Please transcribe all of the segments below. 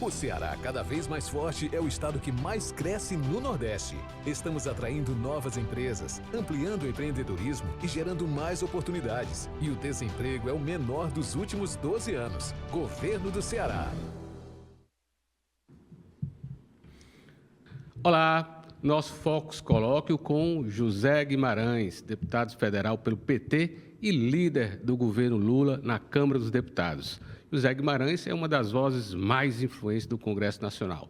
O Ceará, cada vez mais forte, é o estado que mais cresce no Nordeste. Estamos atraindo novas empresas, ampliando o empreendedorismo e gerando mais oportunidades. E o desemprego é o menor dos últimos 12 anos. Governo do Ceará. Olá, nosso Focus Colóquio com José Guimarães, deputado federal pelo PT e líder do governo Lula na Câmara dos Deputados. José Guimarães é uma das vozes mais influentes do Congresso Nacional.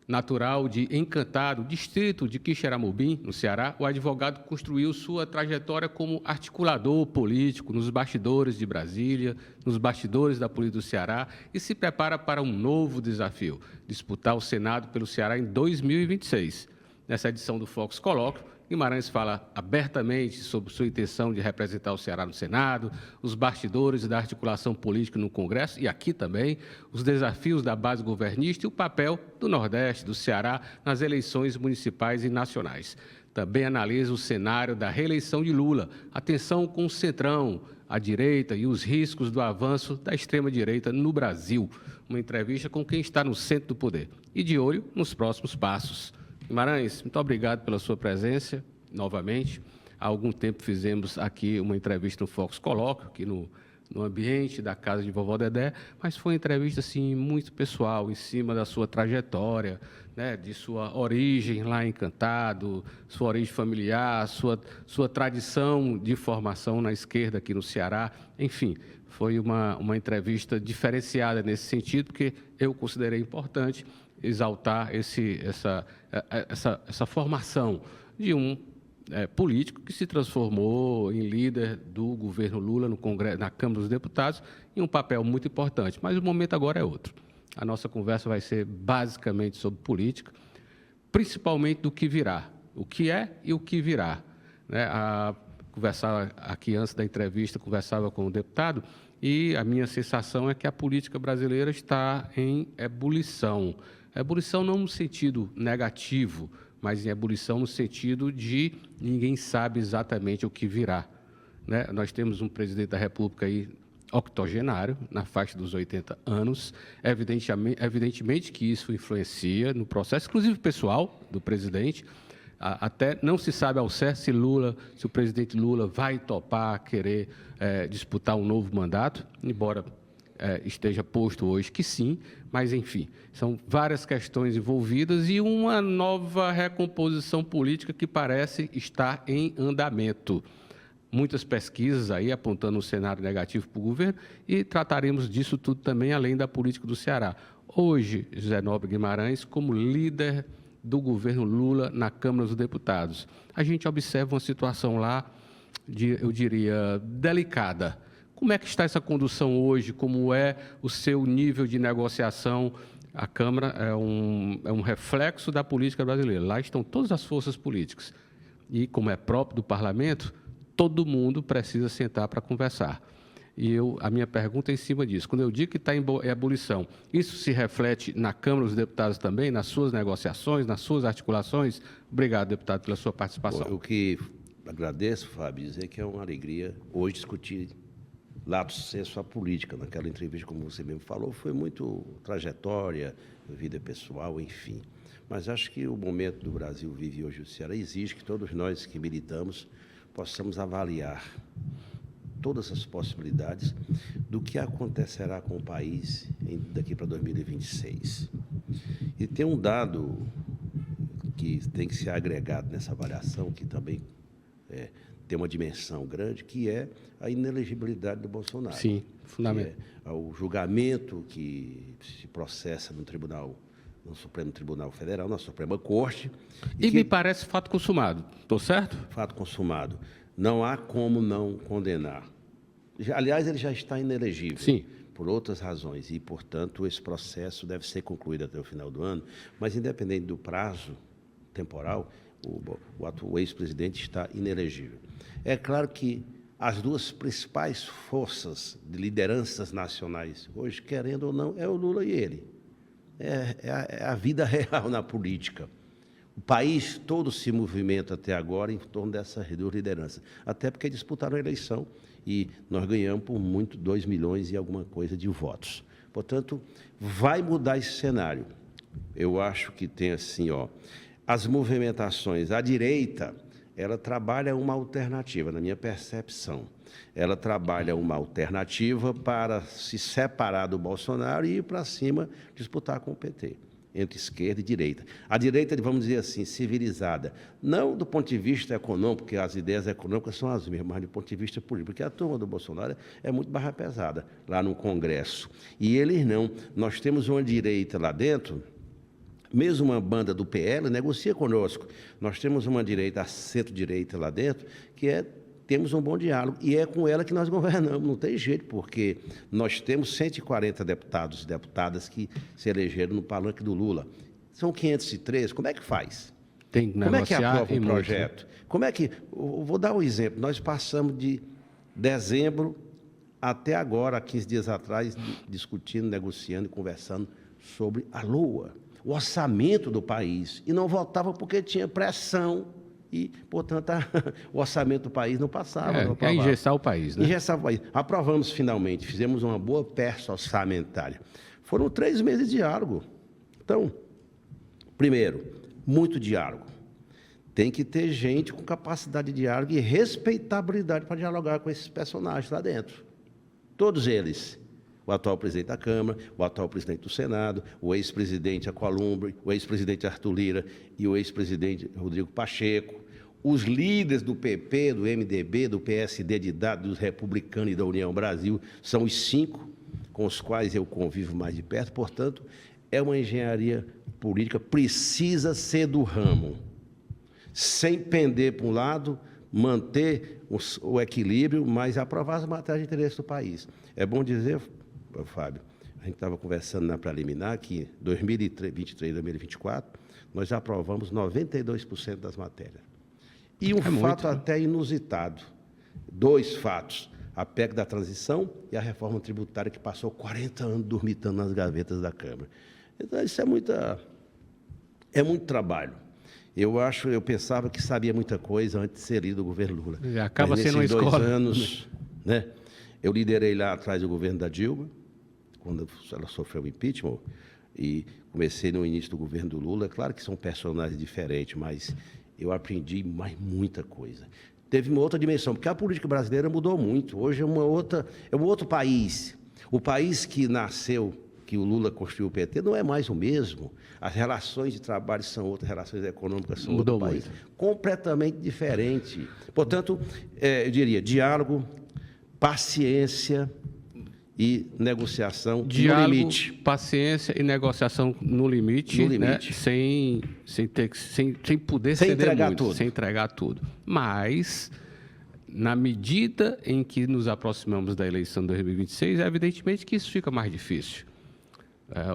Natural de Encantado, distrito de Quixeramobim, no Ceará, o advogado construiu sua trajetória como articulador político nos bastidores de Brasília, nos bastidores da política do Ceará e se prepara para um novo desafio, disputar o Senado pelo Ceará em 2026. Nessa edição do Focus Colóquio, Guimarães fala abertamente sobre sua intenção de representar o Ceará no Senado, os bastidores da articulação política no Congresso e aqui também, os desafios da base governista e o papel do Nordeste, do Ceará, nas eleições municipais e nacionais. Também analisa o cenário da reeleição de Lula, a tensão com o Centrão, a direita e os riscos do avanço da extrema-direita no Brasil. Uma entrevista com quem está no centro do poder e de olho nos próximos passos. Guimarães, muito obrigado pela sua presença, novamente. Há algum tempo fizemos aqui uma entrevista no Focus Colóquio, aqui no ambiente da casa de Vovó Dedé, mas foi uma entrevista assim, muito pessoal, em cima da sua trajetória, né, de sua origem lá em Encantado, sua origem familiar, sua tradição de formação na esquerda aqui no Ceará. Enfim, foi uma entrevista diferenciada nesse sentido, porque eu considerei importante exaltar essa formação de um político que se transformou em líder do governo Lula no Congresso, na Câmara dos Deputados, em um papel muito importante. Mas o momento agora é outro. A nossa conversa vai ser basicamente sobre política, principalmente do que virá, o que é e o que virá. Né? Conversava aqui antes da entrevista, conversava com o deputado, e a minha sensação é que a política brasileira está em ebulição. Ebulição não no sentido negativo, mas em ebulição no sentido de ninguém sabe exatamente o que virá. Né? Nós temos um presidente da República aí octogenário, na faixa dos 80 anos. Evidentemente que isso influencia no processo, inclusive pessoal, do presidente. Até não se sabe ao certo se o presidente Lula vai topar querer disputar um novo mandato, embora esteja posto hoje que sim, mas, enfim, são várias questões envolvidas e uma nova recomposição política que parece estar em andamento. Muitas pesquisas aí apontando um cenário negativo para o governo e trataremos disso tudo também, além da política do Ceará. Hoje, José Nobre Guimarães, como líder do governo Lula na Câmara dos Deputados, a gente observa uma situação lá, eu diria, delicada. Como é que está essa condução hoje? Como é o seu nível de negociação? A Câmara é um reflexo da política brasileira. Lá estão todas as forças políticas. E, como é próprio do parlamento, todo mundo precisa sentar para conversar. E a minha pergunta é em cima disso. Quando eu digo que está em ebulição, isso se reflete na Câmara dos Deputados também, nas suas negociações, nas suas articulações? Obrigado, deputado, pela sua participação. O que agradeço, Fábio, dizer que é uma alegria hoje discutir lato sensu a política. Naquela entrevista, como você mesmo falou, foi muito trajetória, vida pessoal, enfim. Mas acho que o momento do Brasil vive hoje, o Ceará, exige que todos nós que militamos possamos avaliar todas as possibilidades do que acontecerá com o país daqui para 2026. E tem um dado que tem que ser agregado nessa avaliação, que também tem uma dimensão grande, que é a inelegibilidade do Bolsonaro. Sim, fundamental. O julgamento que se processa no Supremo Tribunal Federal, na Suprema Corte. E me parece fato consumado, estou certo? Fato consumado. Não há como não condenar. Aliás, ele já está inelegível. Sim. Por outras razões, e, portanto, esse processo deve ser concluído até o final do ano, mas, independente do prazo temporal, o ex-presidente está inelegível. É claro que as duas principais forças de lideranças nacionais, hoje, querendo ou não, é o Lula e ele. É a vida real na política. O país todo se movimenta até agora em torno dessas duas lideranças, até porque disputaram a eleição e nós ganhamos por muito 2 milhões e alguma coisa de votos. Portanto, vai mudar esse cenário. Eu acho que tem assim, as movimentações. A direita, ela trabalha uma alternativa, na minha percepção. Ela trabalha uma alternativa para se separar do Bolsonaro e ir para cima disputar com o PT, entre esquerda e direita. A direita, vamos dizer assim, civilizada, não do ponto de vista econômico, porque as ideias econômicas são as mesmas, mas do ponto de vista político, porque a turma do Bolsonaro é muito barra pesada lá no Congresso. E eles não. Nós temos uma direita lá dentro, mesmo uma banda do PL negocia conosco. Nós temos uma direita, a centro-direita lá dentro, temos um bom diálogo, e é com ela que nós governamos, não tem jeito, porque nós temos 140 deputados e deputadas que se elegeram no palanque do Lula. São 503, como é que faz? Tem que como é que aprova um muito, projeto? Como é que... Vou dar um exemplo. Nós passamos de dezembro até agora, há 15 dias atrás, discutindo, negociando e conversando sobre a Lua, o orçamento do país, e não votava porque tinha pressão e, portanto, o orçamento do país não passava. É engessar o país, né? Engessar o país. Aprovamos finalmente, fizemos uma boa peça orçamentária. Foram 3 meses de diálogo. Então, primeiro, muito diálogo. Tem que ter gente com capacidade de diálogo e respeitabilidade para dialogar com esses personagens lá dentro. Todos eles. O atual presidente da Câmara, o atual presidente do Senado, o ex-presidente Alcolumbre, o ex-presidente Arthur Lira e o ex-presidente Rodrigo Pacheco, os líderes do PP, do MDB, do PSD, dos republicanos e da União Brasil, são os 5 com os quais eu convivo mais de perto. Portanto, é uma engenharia política, precisa ser do ramo, sem pender para um lado, manter o equilíbrio, mas aprovar as matérias de interesse do país. É bom dizer, Fábio, a gente estava conversando na preliminar que 2023, 2024, nós já aprovamos 92% das matérias. E um fato até inusitado, 2 fatos, a PEC da transição e a reforma tributária que passou 40 anos dormitando nas gavetas da Câmara. Então, isso é muito trabalho. Eu pensava que sabia muita coisa antes de ser líder do governo Lula. Acaba sendo uma escola. 2 anos, né, eu liderei lá atrás o governo da Dilma, quando ela sofreu o impeachment, e comecei no início do governo do Lula. Claro que são personagens diferentes, mas eu aprendi mais muita coisa. Teve uma outra dimensão, porque a política brasileira mudou muito. Hoje é um outro país. O país que nasceu, que o Lula construiu o PT, não é mais o mesmo. As relações de trabalho são outras, relações econômicas são outro país. Completamente diferente. Portanto, eu diria, diálogo, paciência e negociação no limite. Paciência e negociação no limite, né? sem poder ceder muito, sem entregar tudo. Mas, na medida em que nos aproximamos da eleição de 2026, é evidentemente que isso fica mais difícil.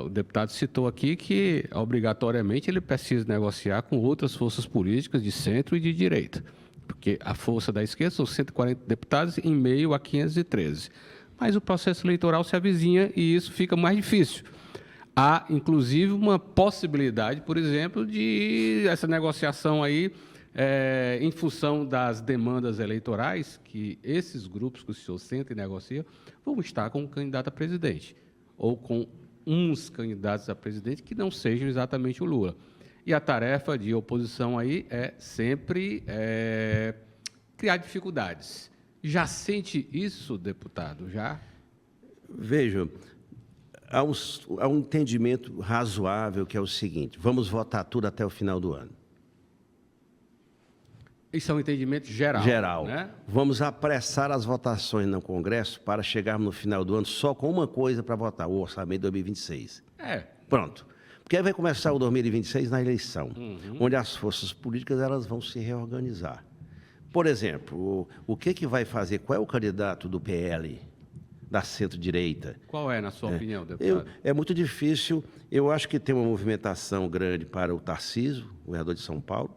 O deputado citou aqui que, obrigatoriamente, ele precisa negociar com outras forças políticas de centro e de direita, porque a força da esquerda são 140 deputados em meio a 513. Mas o processo eleitoral se avizinha e isso fica mais difícil. Há, inclusive, uma possibilidade, por exemplo, de essa negociação aí, em função das demandas eleitorais, que esses grupos que o senhor senta e negocia vão estar com um candidato a presidente, ou com uns candidatos a presidente que não sejam exatamente o Lula. E a tarefa de oposição aí é sempre criar dificuldades. Já sente isso, deputado? Já? Veja, há um entendimento razoável que é o seguinte: vamos votar tudo até o final do ano. Isso é um entendimento geral. Geral. Né? Vamos apressar as votações no Congresso para chegarmos no final do ano só com uma coisa para votar: o orçamento de 2026. Pronto. Porque aí vai começar o 2026 na eleição, onde as forças políticas elas vão se reorganizar. Por exemplo, o que vai fazer? Qual é o candidato do PL, da centro-direita? Qual é, na sua opinião, deputado? É muito difícil. Eu acho que tem uma movimentação grande para o Tarcísio, governador de São Paulo.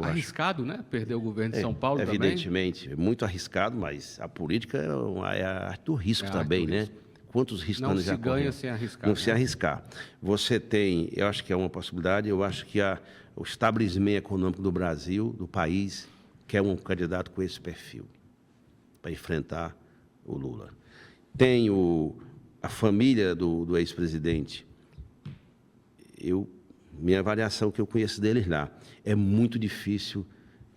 Arriscado, né? Perder o governo de São Paulo evidentemente, também? Muito arriscado, mas a política é a arte do risco também, né? Quantos riscos não se ganha sem arriscar. Não se arriscar. Você tem, eu acho que é uma possibilidade, eu acho que o estabelecimento econômico do Brasil, do país, quer um candidato com esse perfil para enfrentar o Lula. Tem a família do ex-presidente, minha avaliação que eu conheço deles lá, é muito difícil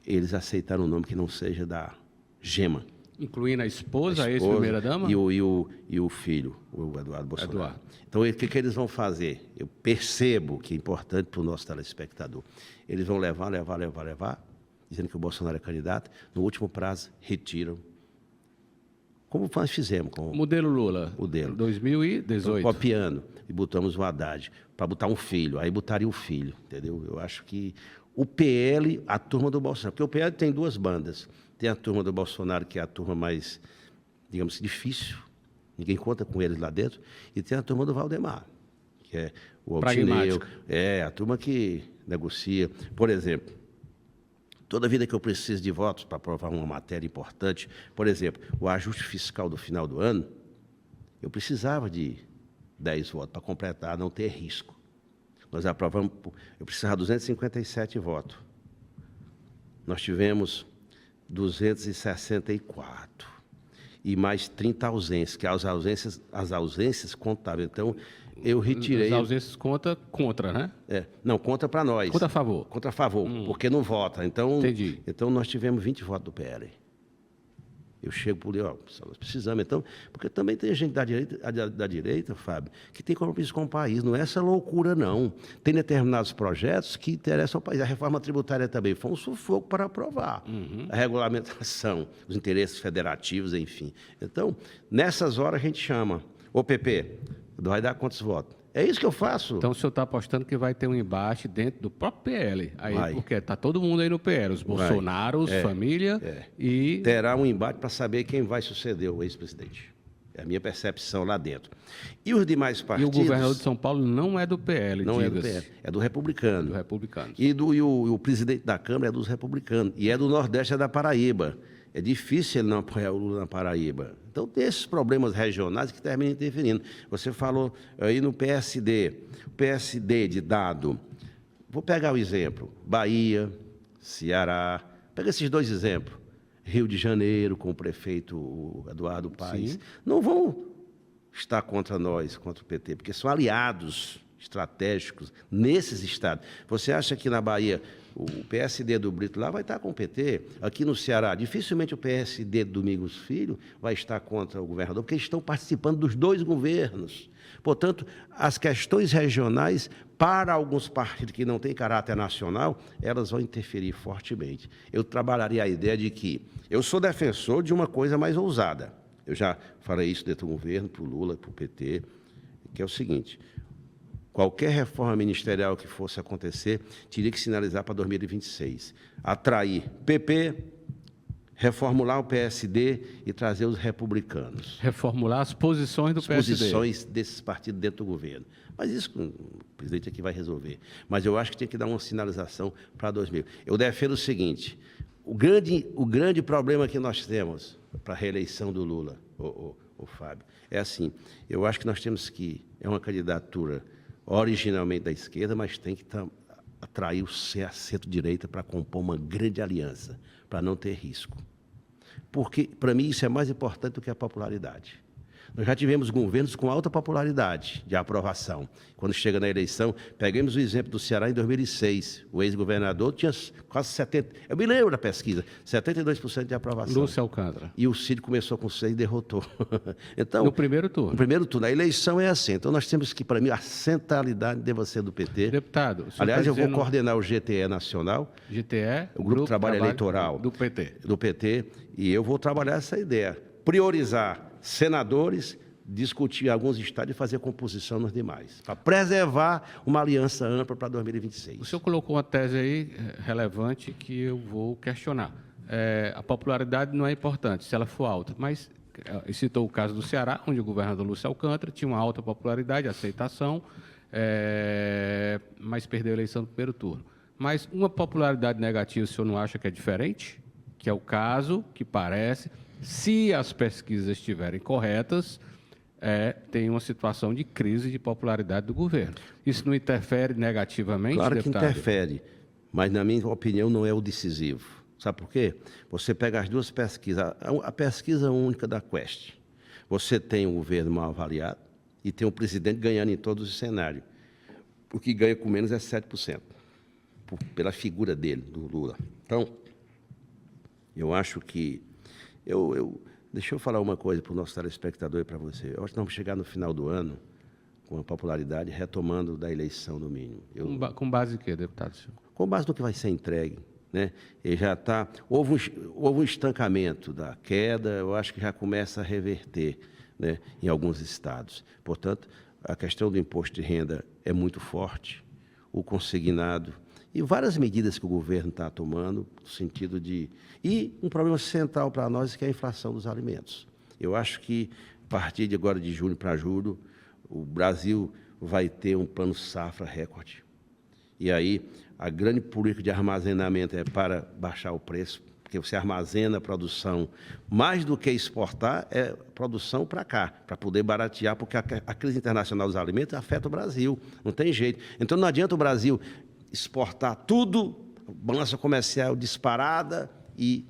eles aceitarem um nome que não seja da Gema. Incluindo a esposa, a ex-primeira-dama? E o filho, o Eduardo Bolsonaro. Então, o que eles vão fazer? Eu percebo que é importante para o nosso telespectador. Eles vão levar, dizendo que o Bolsonaro é candidato. No último prazo, retiram. Como nós fizemos com Modelo Lula. Modelo. 2018. Então, copiando. E botamos o Haddad para botar um filho. Aí botaria um filho, entendeu? Eu acho que o PL, a turma do Bolsonaro. Porque o PL tem duas bandas. Tem a turma do Bolsonaro, que é a turma mais, digamos, difícil. Ninguém conta com eles lá dentro. E tem a turma do Valdemar, que é o Altineu. É, a turma que negocia. Por exemplo, toda vida que eu preciso de votos para aprovar uma matéria importante, por exemplo, o ajuste fiscal do final do ano, eu precisava de 10 votos para completar, não ter risco. Nós aprovamos, eu precisava de 257 votos. Nós tivemos 264. E mais 30 ausências, que as ausências contáveis. Então, eu retirei... As ausências contra, né? Não, conta para nós. Contra a favor. Contra a favor, porque não vota. Então, entendi. Então, nós tivemos 20 votos do PL. Eu chego por ali, nós precisamos. Então, porque também tem gente da direita, Fábio, que tem compromisso com o país. Não é essa loucura, não. Tem determinados projetos que interessam ao país. A reforma tributária também foi um sufoco para aprovar. A regulamentação, os interesses federativos, enfim. Então, nessas horas a gente chama. Ô, PP, vai dar quantos votos? É isso que eu faço. Então, o senhor está apostando que vai ter um embate dentro do próprio PL. Aí, vai. Porque está todo mundo aí no PL, os Bolsonaros, família e... Terá um embate para saber quem vai suceder o ex-presidente. É a minha percepção lá dentro. E os demais partidos... E o governador de São Paulo não é do PL, não é do PL, é do Republicano. Do Republicano. E o presidente da Câmara é dos Republicanos. E é do Nordeste, é da Paraíba. É difícil ele não apoiar o Lula na Paraíba. Então, tem esses problemas regionais que terminam interferindo. Você falou aí no PSD. O PSD de dado. Vou pegar o exemplo. Bahia, Ceará. Pega esses dois exemplos. Rio de Janeiro, com o prefeito Eduardo Paes. Sim. Não vão estar contra nós, contra o PT, porque são aliados estratégicos nesses estados. Você acha que na Bahia o PSD do Brito lá vai estar com o PT? Aqui no Ceará, dificilmente o PSD do Domingos Filho vai estar contra o governador, porque estão participando dos dois governos. Portanto, as questões regionais, para alguns partidos que não têm caráter nacional, elas vão interferir fortemente. Eu trabalharia a ideia de que eu sou defensor de uma coisa mais ousada. Eu já falei isso dentro do governo, para o Lula, para o PT, que é o seguinte: qualquer reforma ministerial que fosse acontecer, teria que sinalizar para 2026. Atrair PP, reformular o PSD e trazer os republicanos. Reformular as posições do PSD. As posições desses partidos dentro do governo. Mas isso o presidente aqui vai resolver. Mas eu acho que tem que dar uma sinalização para 2000. Eu defendo o seguinte: o grande problema que nós temos para a reeleição do Lula, o Fábio, é assim: eu acho que nós temos que... É uma candidatura originalmente da esquerda, mas tem que atrair o centro-direita para compor uma grande aliança, para não ter risco. Porque, para mim, isso é mais importante do que a popularidade. Nós já tivemos governos com alta popularidade de aprovação. Quando chega na eleição, pegamos o exemplo do Ceará em 2006. O ex-governador tinha quase 70%, eu me lembro da pesquisa, 72% de aprovação. Lúcio Alcântara. E o Cid começou com 6% e derrotou. Então, no primeiro turno. No primeiro turno. A eleição é assim. Então, nós temos que, para mim, a centralidade deva ser do PT. Deputado, aliás, tá eu vou coordenar o GTE Nacional. GTE? O Grupo de Trabalho Eleitoral. Do PT. Do PT. E eu vou trabalhar essa ideia. Priorizar senadores, discutir alguns estados e fazer composição nos demais, para preservar uma aliança ampla para 2026. O senhor colocou uma tese aí relevante que eu vou questionar. A popularidade não é importante, se ela for alta, mas citou o caso do Ceará, onde o governador Lúcio Alcântara tinha uma alta popularidade, aceitação, mas perdeu a eleição no primeiro turno. Mas uma popularidade negativa, o senhor não acha que é diferente? Que é o caso que parece... Se as pesquisas estiverem corretas, tem uma situação de crise de popularidade do governo. Isso não interfere negativamente, claro deputado? Que interfere, mas, na minha opinião, não é o decisivo. Sabe por quê? Você pega as duas pesquisas, a pesquisa única da Quest. Você tem um governo mal avaliado, e tem um presidente ganhando em todos os cenários. O que ganha com menos é 7%, pela figura dele, do Lula. Então, eu acho que... deixa eu falar uma coisa para o nosso telespectador e para você. Eu acho que nós vamos chegar no final do ano com a popularidade retomando da eleição no mínimo. Com base em quê, deputado? Com base no que vai ser entregue. Né? Ele já está... Houve um estancamento da queda, eu acho que já começa a reverter, né, em alguns estados. Portanto, a questão do imposto de renda é muito forte, o consignado e várias medidas que o governo está tomando no sentido de... E um problema central para nós que é a inflação dos alimentos. Eu acho que, a partir de agora, de junho para julho, o Brasil vai ter um plano safra recorde. E aí, a grande política de armazenamento é para baixar o preço, porque você armazena a produção, mais do que exportar, é produção para cá, para poder baratear, porque a crise internacional dos alimentos afeta o Brasil, não tem jeito. Então, não adianta o Brasil exportar tudo, balança comercial disparada e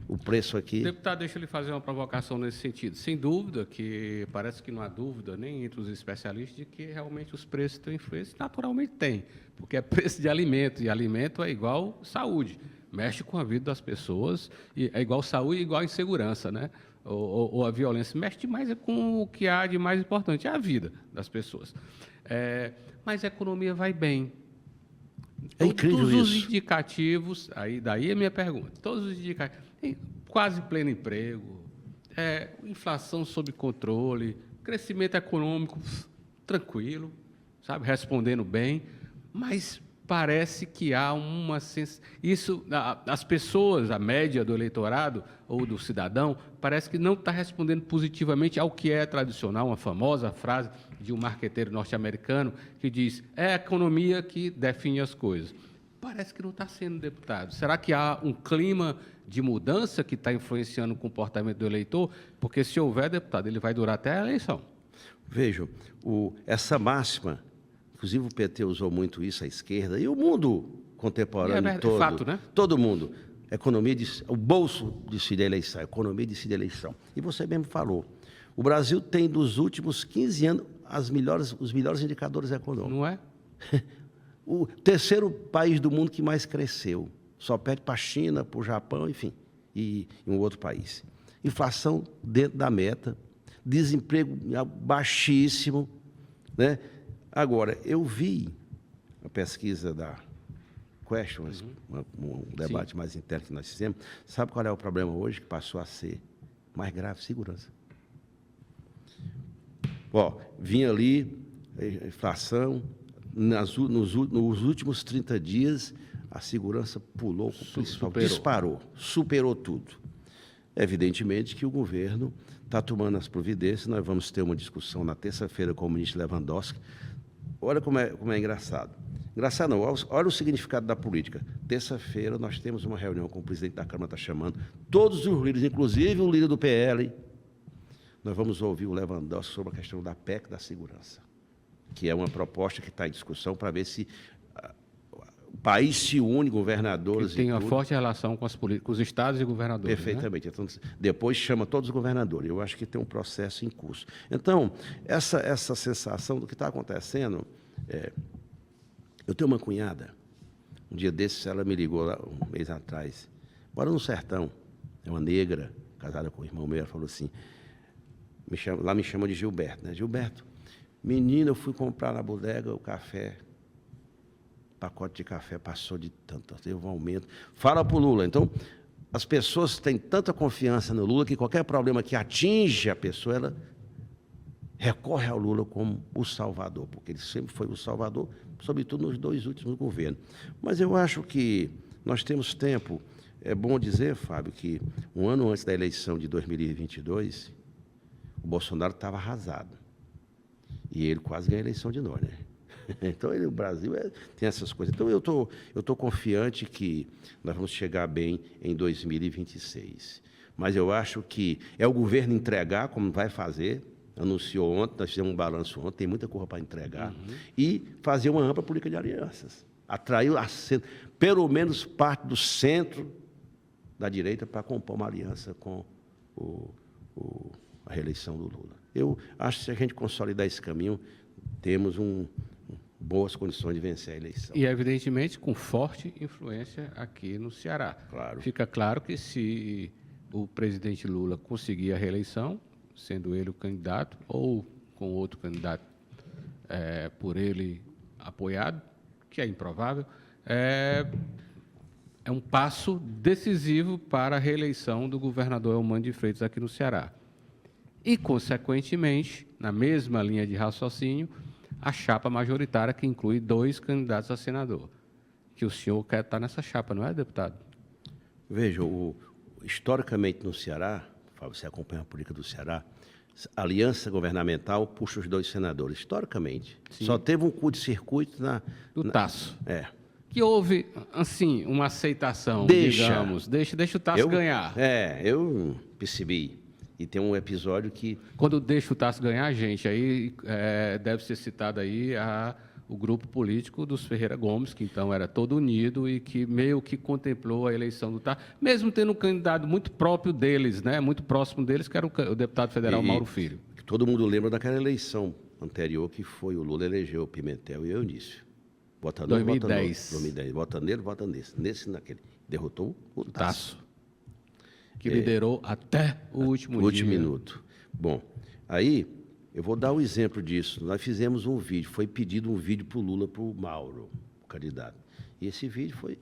o preço aqui... Deputado, deixa eu lhe fazer uma provocação nesse sentido. Sem dúvida, que parece que não há dúvida, nem entre os especialistas, de que realmente os preços têm influência. Naturalmente tem, porque é preço de alimento, e alimento é igual saúde. Mexe com a vida das pessoas, e é igual saúde e igual insegurança, né? Ou a violência. Mexe demais com o que há de mais importante, é a vida das pessoas. Mas a economia vai bem. É incrível todos isso. Os indicativos, daí a minha pergunta, todos os indicativos, quase pleno emprego, inflação sob controle, crescimento econômico tranquilo, sabe, respondendo bem, mas parece que há as pessoas, a média do eleitorado ou do cidadão, parece que não está respondendo positivamente ao que é tradicional, uma famosa frase de um marqueteiro norte-americano que diz: é a economia que define as coisas. Parece que não está sendo, deputado. Será que há um clima de mudança que está influenciando o comportamento do eleitor? Porque, se houver, deputado, ele vai durar até a eleição. Vejam, essa máxima, inclusive o PT usou muito isso, a esquerda, e o mundo contemporâneo todo. É fato, né? Todo mundo. O bolso decide a eleição, a economia decide a eleição. E você mesmo falou, o Brasil tem, dos últimos 15 anos, os melhores indicadores econômicos. Não é? O terceiro país do mundo que mais cresceu. Só perde para a China, para o Japão, enfim, e um outro país. Inflação dentro da meta, desemprego baixíssimo, né? Agora, eu vi a pesquisa da Questions, um debate mais interno que nós fizemos. Sabe qual é o problema hoje que passou a ser mais grave? Segurança. Vinha ali a inflação, nos últimos 30 dias, a segurança pulou, superou tudo. Evidentemente que o governo está tomando as providências, nós vamos ter uma discussão na terça-feira com o ministro Lewandowski. Olha como é engraçado. Engraçado não, olha o significado da política. Terça-feira nós temos uma reunião com o presidente da Câmara, está chamando todos os líderes, inclusive o líder do PL. Nós vamos ouvir o Lewandowski sobre a questão da PEC da segurança, que é uma proposta que está em discussão para ver se o país se une, governadores... Que tem uma forte relação com os estados e governadores. Perfeitamente. Né? Então, depois chama todos os governadores. Eu acho que tem um processo em curso. Então, essa sensação do que está acontecendo... Eu tenho uma cunhada, um dia desses ela me ligou lá, um mês atrás, mora no sertão, é uma negra, casada com o irmão meu, ela falou assim, lá me chama de Gilberto, né? Gilberto, menina, eu fui comprar na bodega o café, pacote de café passou de tanto, teve um aumento. Fala para o Lula. Então, as pessoas têm tanta confiança no Lula que qualquer problema que atinge a pessoa, ela recorre ao Lula como o salvador, porque ele sempre foi o salvador, sobretudo nos 2 últimos governos. Mas eu acho que nós temos tempo. É bom dizer, Fábio, que um ano antes da eleição de 2022, o Bolsonaro estava arrasado. E ele quase ganha a eleição de nós, né? Então, o Brasil tem essas coisas. Então, eu tô confiante que nós vamos chegar bem em 2026. Mas eu acho que é o governo entregar, como vai fazer, anunciou ontem, nós fizemos um balanço ontem, tem muita coisa para entregar, e fazer uma ampla política de alianças. Atrair pelo menos parte do centro da direita para compor uma aliança com a reeleição do Lula. Eu acho que se a gente consolidar esse caminho, temos boas condições de vencer a eleição. E, evidentemente, com forte influência aqui no Ceará. Claro. Fica claro que se o presidente Lula conseguir a reeleição, sendo ele o candidato, ou com outro candidato por ele apoiado, que é improvável, é um passo decisivo para a reeleição do governador Eumano de Freitas aqui no Ceará. E, consequentemente, na mesma linha de raciocínio, a chapa majoritária, que inclui 2 candidatos a senador. Que o senhor quer estar nessa chapa, não é, deputado? Veja, historicamente no Ceará, você acompanha a política do Ceará, a aliança governamental puxa os 2 senadores, historicamente. Sim. Só teve um curto-circuito do Tasso. Que houve, assim, uma aceitação, digamos. Deixa o Tasso ganhar. Eu percebi. E tem um episódio que... Quando deixa o Tasso ganhar, gente, aí deve ser citado aí o grupo político dos Ferreira Gomes, que então era todo unido e que meio que contemplou a eleição do Tasso, mesmo tendo um candidato muito próprio deles, né, muito próximo deles, que era o deputado federal Mauro Filho. Todo mundo lembra daquela eleição anterior que foi o Lula elegeu o Pimentel e o Eunício. Vota nele, 2010. 2010. Vota nele, vota nesse naquele. Derrotou o Tasso. Que liderou até o último minuto. Bom, aí eu vou dar um exemplo disso. Nós fizemos um vídeo, foi pedido um vídeo para o Lula, para o Mauro, o candidato. E esse vídeo foi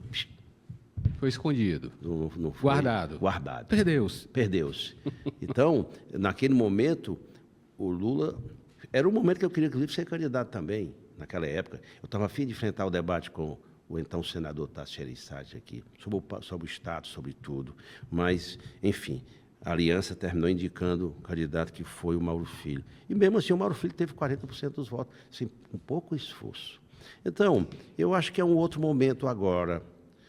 escondido. Não foi guardado. Perdeu-se. Então, naquele momento, o Lula... Era um momento que eu queria, inclusive, ser candidato também, naquela época. Eu estava a fim de enfrentar o debate com o então senador Tasso Gereissati aqui, sobre o Estado, sobre tudo. Mas, enfim, a aliança terminou indicando o candidato que foi o Mauro Filho. E mesmo assim, o Mauro Filho teve 40% dos votos, sem um pouco esforço. Então, eu acho que é um outro momento agora.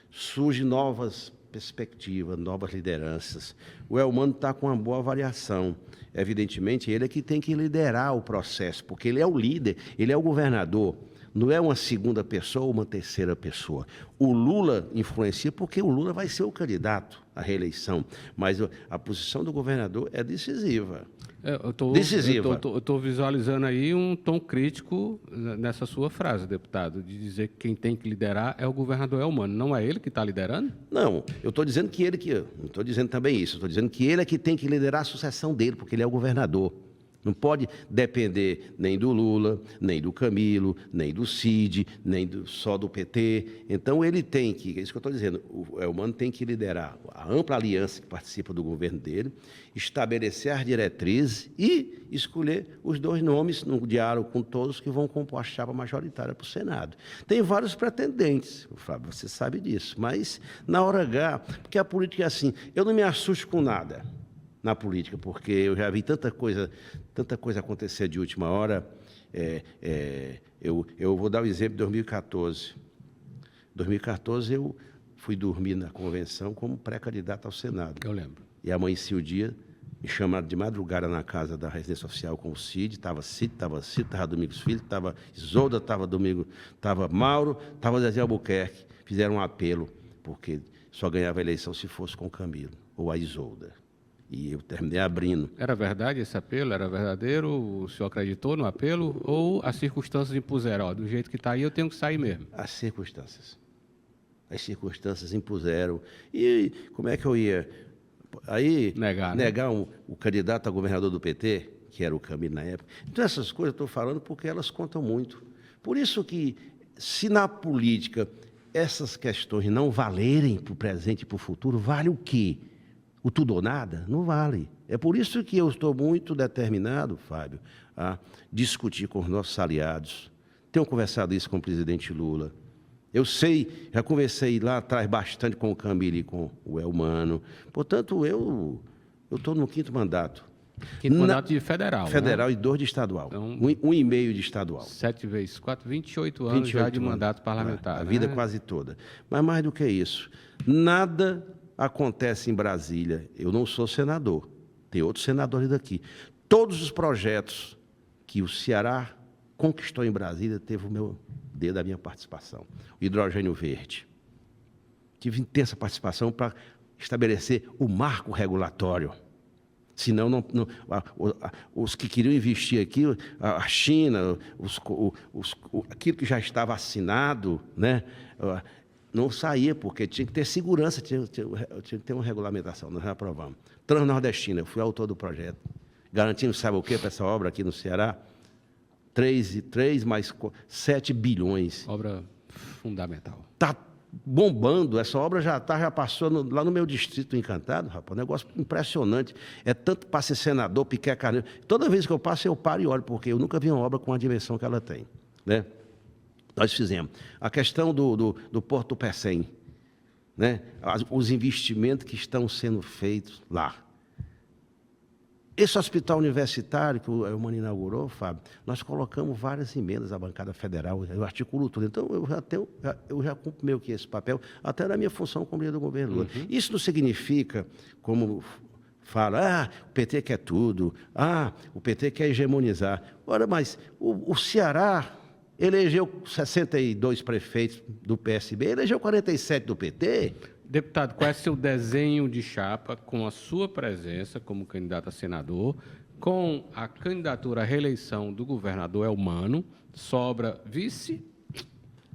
Surgem novas perspectivas, novas lideranças. O Eumano está com uma boa avaliação. Evidentemente, ele é que tem que liderar o processo, porque ele é o líder, ele é o governador. Não é uma segunda pessoa ou uma terceira pessoa. O Lula influencia porque o Lula vai ser o candidato à reeleição, mas a posição do governador é decisiva. Eu estou visualizando aí um tom crítico nessa sua frase, deputado, de dizer que quem tem que liderar é o governador Eumano. Não é ele que está liderando? Não, eu estou dizendo que não estou dizendo também isso, estou dizendo que ele é que tem que liderar a sucessão dele, porque ele é o governador. Não pode depender nem do Lula, nem do Camilo, nem do Cid, nem só do PT. Então, ele tem que, é isso que eu estou dizendo, o Eumano tem que liderar a ampla aliança que participa do governo dele, estabelecer as diretrizes e escolher os 2 nomes no diálogo com todos que vão compor a chapa majoritária para o Senado. Tem vários pretendentes, Fábio, você sabe disso, mas na hora H, porque a política é assim, eu não me assusto com nada na política, porque eu já vi tanta coisa acontecer de última hora. Eu vou dar o exemplo de 2014. Em 2014, eu fui dormir na convenção como pré-candidato ao Senado. Eu lembro. E amanheci o dia, me chamaram de madrugada na casa da residência oficial com o Cid, estava Domingos Filho, estava Isolda, estava Mauro, estava Zezé Albuquerque. Fizeram um apelo, porque só ganhava a eleição se fosse com o Camilo ou a Isolda. E eu terminei abrindo. Era verdade esse apelo? Era verdadeiro? O senhor acreditou no apelo? Ou as circunstâncias impuseram? Do jeito que está aí, eu tenho que sair mesmo? As circunstâncias impuseram. E como é que eu ia... Aí, negar o candidato a governador do PT, que era o Camilo na época. Então, essas coisas eu estou falando porque elas contam muito. Por isso que, se na política essas questões não valerem para o presente e para o futuro, vale o quê? O tudo ou nada? Não vale. É por isso que eu estou muito determinado, Fábio, a discutir com os nossos aliados. Tenho conversado isso com o presidente Lula. Eu sei, já conversei lá atrás bastante com o Camilo e com o Eumano. Portanto, eu estou no 5º mandato. 5º mandato de federal, Federal, né? E 2 de estadual. Então, 1,5 de estadual. 7 vezes 4, 28 anos já de mandato parlamentar. A vida quase toda. Mas mais do que isso, nada acontece em Brasília. Eu não sou senador, tem outros senadores daqui. Todos os projetos que o Ceará conquistou em Brasília teve o meu dedo, a minha participação. O hidrogênio verde. Tive intensa participação para estabelecer o marco regulatório. Senão, os que queriam investir aqui, a China, aquilo que já estava assinado, né, não saía, porque tinha que ter segurança, tinha que ter uma regulamentação. Nós já aprovamos. Transnordestina, eu fui autor do projeto. Garantindo, sabe o quê, para essa obra aqui no Ceará? 3 mais 7 bilhões. Obra fundamental. Está bombando, essa obra já passou lá no meu distrito Encantado, rapaz, um negócio impressionante. É tanto para ser senador, Piquet Carneiro. Toda vez que eu passo, eu paro e olho, porque eu nunca vi uma obra com a dimensão que ela tem, né? Nós fizemos a questão do Porto Pecém, né? Os investimentos que estão sendo feitos lá. Esse hospital universitário que o Eumano inaugurou, Fábio, nós colocamos várias emendas à bancada federal, eu articulo tudo. Então, eu já cumpro meio que esse papel, até na minha função como líder do governo Lula. Isso não significa, como fala, o PT quer tudo, o PT quer hegemonizar. Ora, mas o Ceará elegeu 62 prefeitos do PSB, elegeu 47 do PT. Deputado, qual é seu desenho de chapa com a sua presença como candidato a senador, com a candidatura à reeleição do governador Eumano, sobra vice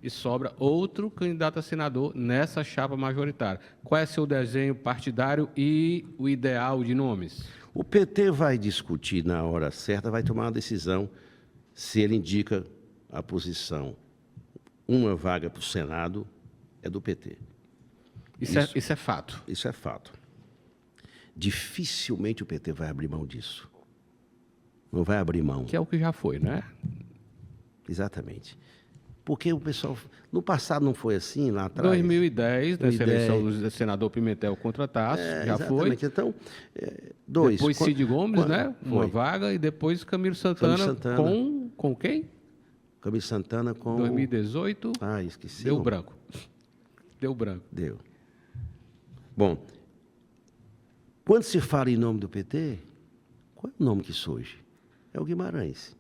e sobra outro candidato a senador nessa chapa majoritária. Qual é seu desenho partidário e o ideal de nomes? O PT vai discutir na hora certa, vai tomar uma decisão se ele indica a posição. Uma vaga para o Senado é do PT. Isso é fato. Isso é fato. Dificilmente o PT vai abrir mão disso. Não vai abrir mão. Que é o que já foi, né? Exatamente. Porque o pessoal... No passado não foi assim, lá atrás. 2010, nessa eleição do senador Pimentel contra Tasso, já exatamente. foi. Então, dois. Depois Cid Gomes, né? Uma vaga, e depois Camilo Santana. Com quem? Camilo Santana com... 2018. Esqueci. Deu branco. Deu. Bom, quando se fala em nome do PT, qual é o nome que surge? É o Guimarães.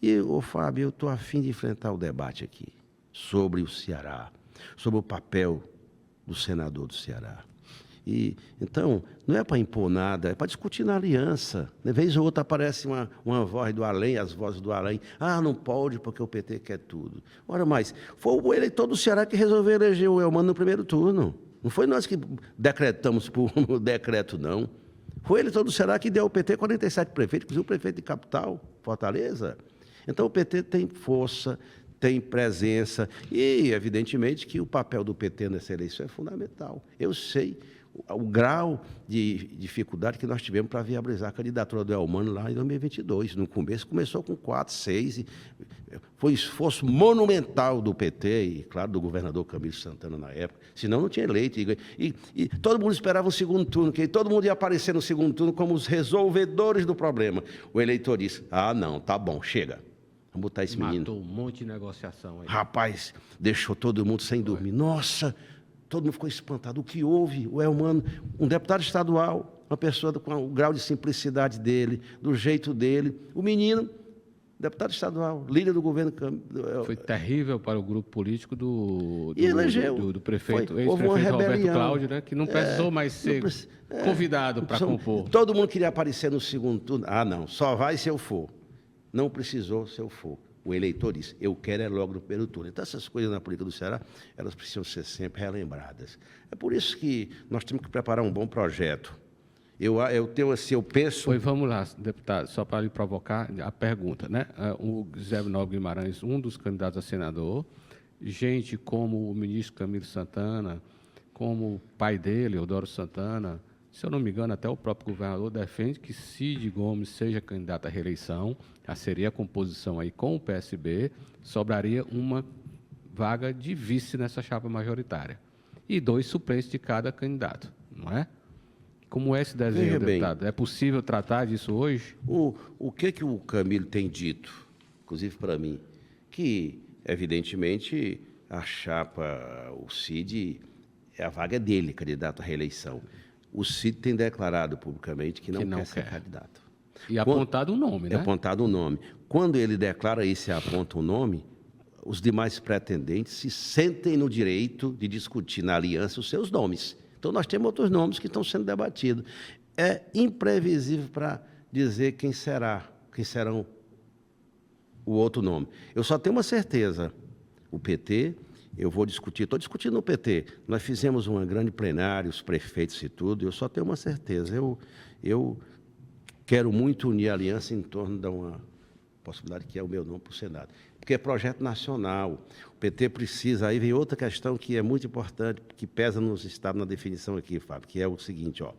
E, Fábio, eu estou a fim de enfrentar o debate aqui sobre o Ceará, sobre o papel do senador do Ceará. E, então, não é para impor nada, é para discutir na aliança. De vez ou outra aparece uma voz do além, as vozes do além. Não pode porque o PT quer tudo. Ora, mas foi o eleitor do Ceará que resolveu eleger o Eumano no primeiro turno. Não foi nós que decretamos por decreto, não. Foi o eleitor do Ceará que deu ao PT 47 prefeitos, inclusive o prefeito de capital, Fortaleza. Então, o PT tem força, tem presença e, evidentemente, que o papel do PT nessa eleição é fundamental. Eu sei o grau de dificuldade que nós tivemos para viabilizar a candidatura do Eumano lá em 2022. No começo, começou com 4, 6, foi um esforço monumental do PT e, claro, do governador Camilo Santana na época, senão não tinha eleito. E todo mundo esperava o segundo turno, que todo mundo ia aparecer no segundo turno como os resolvedores do problema. O eleitor disse, não, tá bom, chega. Vamos botar esse menino. Matou um monte de negociação aí. Rapaz, deixou todo mundo sem dormir. Nossa, todo mundo ficou espantado. O que houve? O Eumano, um deputado estadual, uma pessoa com o grau de simplicidade dele, do jeito dele. O menino, deputado estadual, líder do governo. Foi terrível para o grupo político do prefeito, ex-prefeito Roberto Cláudio, né, que não precisou mais ser convidado para compor. Todo mundo queria aparecer no segundo turno. Não, só vai se eu for. Não precisou se eu for. O eleitor disse, eu quero logo no primeiro turno. Então, essas coisas na política do Ceará, elas precisam ser sempre relembradas. É por isso que nós temos que preparar um bom projeto. Eu tenho assim, eu penso... Vamos lá, deputado, só para lhe provocar a pergunta, né? O Zé Nobre Guimarães, um dos candidatos a senador, gente como o ministro Camilo Santana, como o pai dele, Eudoro Santana, se eu não me engano, até o próprio governador defende que Cid Gomes seja candidato à reeleição, seria a composição aí com o PSB, sobraria uma vaga de vice nessa chapa majoritária. E 2 suplentes de cada candidato, não é? Como é esse desenho, deputado? É possível tratar disso hoje? O que o Camilo tem dito, inclusive para mim, que, evidentemente, a chapa, o Cid, a vaga é dele, candidato à reeleição. O Cid tem declarado publicamente que não quer ser candidato. E apontado um nome, né? É apontado um nome. Quando ele declara isso e aponta um nome, os demais pretendentes se sentem no direito de discutir na aliança os seus nomes. Então, nós temos outros nomes que estão sendo debatidos. é imprevisível para dizer quem serão o outro nome. Eu só tenho uma certeza, o PT, eu vou discutir, estou discutindo no PT, nós fizemos uma grande plenária, os prefeitos e tudo, eu só tenho uma certeza, eu quero muito unir a aliança em torno de uma possibilidade que é o meu nome para o Senado, porque é projeto nacional, o PT precisa, aí vem outra questão que é muito importante, que pesa nos estados na definição aqui, Fábio, que é o seguinte, ó,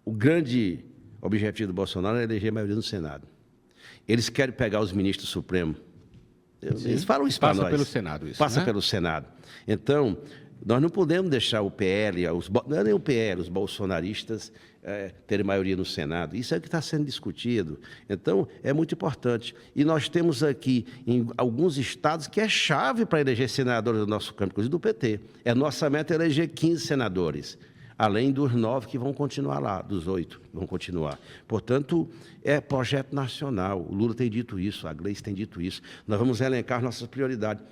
o grande objetivo do Bolsonaro é eleger a maioria no Senado. Eles querem pegar os ministros supremos. Eles falam isso para nós. Passa pelo Senado isso, Passa né? pelo Senado. Então, nós não podemos deixar o PL, não é nem o PL, os bolsonaristas terem maioria no Senado. Isso é o que está sendo discutido. Então, é muito importante. E nós temos aqui, em alguns estados, que é chave para eleger senadores do nosso campo, inclusive do PT. Nossa meta é eleger 15 senadores. Além dos 9 que vão continuar lá, dos 8 que vão continuar. Portanto, é projeto nacional. O Lula tem dito isso, a Gleice tem dito isso. Nós vamos elencar nossas prioridades.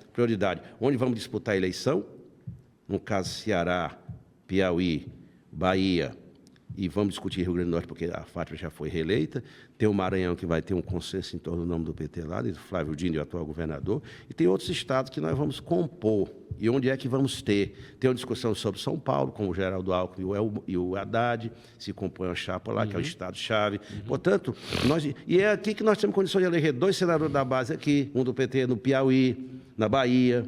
Onde vamos disputar a eleição? No caso, Ceará, Piauí, Bahia, e vamos discutir Rio Grande do Norte, porque a Fátima já foi reeleita. Tem o Maranhão, que vai ter um consenso em torno do nome do PT lá, do Flávio Dino, o atual governador. E tem outros estados que nós vamos compor. E onde é que vamos ter? Tem uma discussão sobre São Paulo, com o Geraldo Alckmin e o Haddad, se compõe uma chapa lá, que é o estado-chave. Portanto, e é aqui que nós temos condições de eleger 2 senadores da base aqui, um do PT no Piauí, na Bahia,